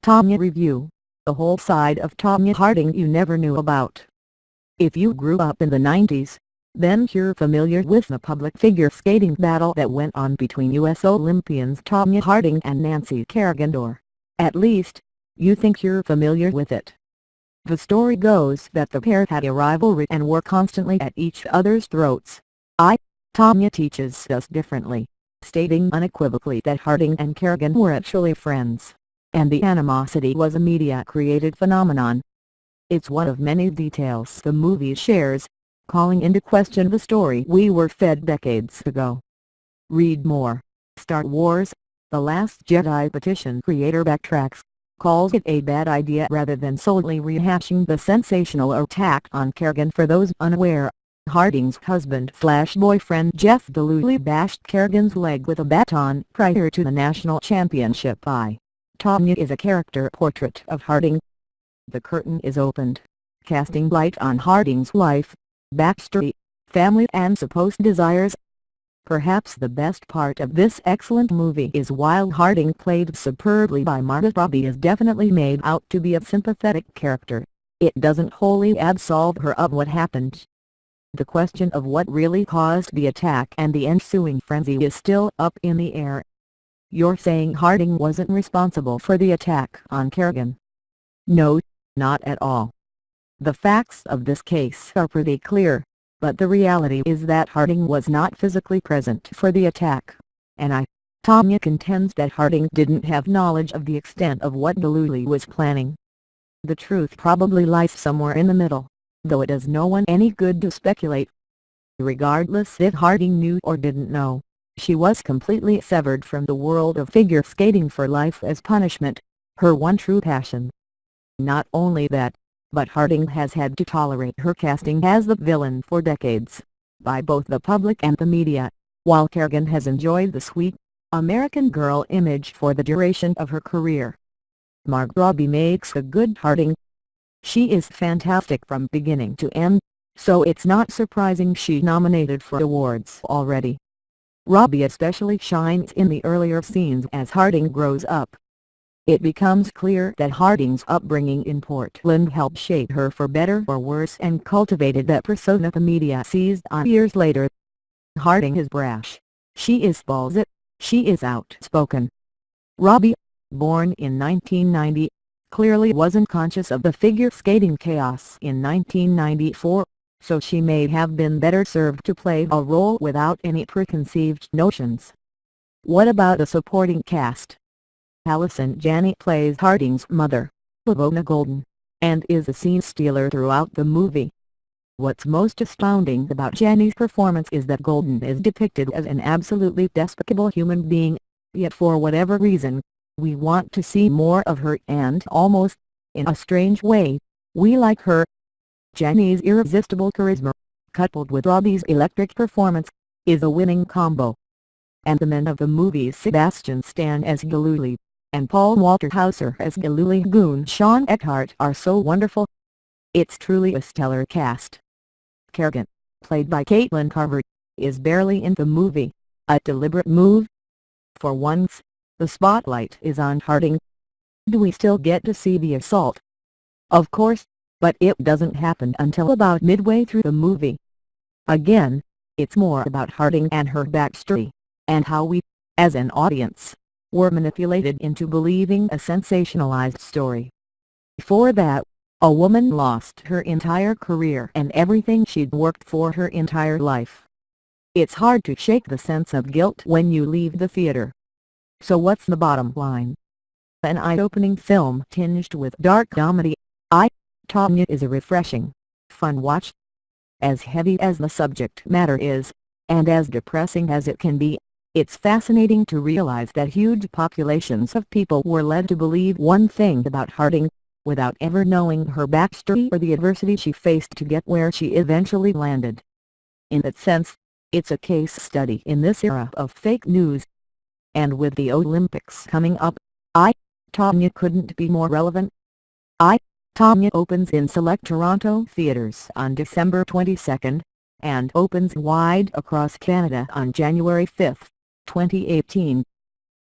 Tonya Review: the whole side of Tonya Harding you never knew about. If you grew up in the 90s, then you're familiar with the public figure skating battle that went on between U.S. Olympians Tonya Harding and Nancy Kerrigan, or, at least, you think you're familiar with it. The story goes that the pair had a rivalry and were constantly at each other's throats. Tonya teaches us differently, stating unequivocally that Harding and Kerrigan were actually friends, and the animosity was a media-created phenomenon. It's one of many details the movie shares, calling into question the story we were fed decades ago. Read more. Star Wars: The Last Jedi petition creator backtracks, calls it a bad idea rather than solely rehashing the sensational attack on Kerrigan. For those unaware, Harding's husband-slash-boyfriend Jeff Dallooly bashed Kerrigan's leg with a baton prior to the national championship. Tonya is a character portrait of Harding. The curtain is opened, casting light on Harding's life, backstory, family and supposed desires. Perhaps the best part of this excellent movie is while Harding, played superbly by Margot Robbie, is definitely made out to be a sympathetic character, it doesn't wholly absolve her of what happened. The question of what really caused the attack and the ensuing frenzy is still up in the air. You're saying Harding wasn't responsible for the attack on Kerrigan? No, not at all. The facts of this case are pretty clear, but the reality is that Harding was not physically present for the attack, and Tonya contends that Harding didn't have knowledge of the extent of what Dallooly was planning. The truth probably lies somewhere in the middle, though it does no one any good to speculate. Regardless if Harding knew or didn't know, she was completely severed from the world of figure skating for life as punishment, her one true passion. Not only that, but Harding has had to tolerate her casting as the villain for decades, by both the public and the media, while Kerrigan has enjoyed the sweet, American girl image for the duration of her career. Margot Robbie makes a good Harding. She is fantastic from beginning to end, so it's not surprising she's nominated for awards already. Robbie especially shines in the earlier scenes as Harding grows up. It becomes clear that Harding's upbringing in Portland helped shape her for better or worse and cultivated that persona the media seized on years later. Harding is brash. She is ballsy. She is outspoken. Robbie, born in 1990, clearly wasn't conscious of the figure skating chaos in 1994, so she may have been better served to play a role without any preconceived notions. What about the supporting cast? Allison Janney plays Harding's mother, Lavona Golden, and is a scene stealer throughout the movie. What's most astounding about Janney's performance is that Golden is depicted as an absolutely despicable human being, yet for whatever reason, we want to see more of her and almost, in a strange way, we like her. Janney's irresistible charisma, coupled with Robbie's electric performance, is a winning combo. And the men of the movie, Sebastian Stan as Dallooly, and Paul Walter Hauser as Dallooly goon Sean Eckhart, are so wonderful. It's truly a stellar cast. Kerrigan, played by Caitlin Carver, is barely in the movie, a deliberate move. For once, the spotlight is on Harding. Do we still get to see the assault? Of course, but it doesn't happen until about midway through the movie. Again, it's more about Harding and her backstory, and how we, as an audience, were manipulated into believing a sensationalized story. Before that, a woman lost her entire career and everything she'd worked for her entire life. It's hard to shake the sense of guilt when you leave the theater. So what's the bottom line? An eye-opening film tinged with dark comedy. Tonya is a refreshing, fun watch. As heavy as the subject matter is, and as depressing as it can be, it's fascinating to realize that huge populations of people were led to believe one thing about Harding, without ever knowing her backstory or the adversity she faced to get where she eventually landed. In that sense, it's a case study in this era of fake news. And with the Olympics coming up, Tonya couldn't be more relevant. Tonya opens in select Toronto theaters on December 22, and opens wide across Canada on January 5, 2018.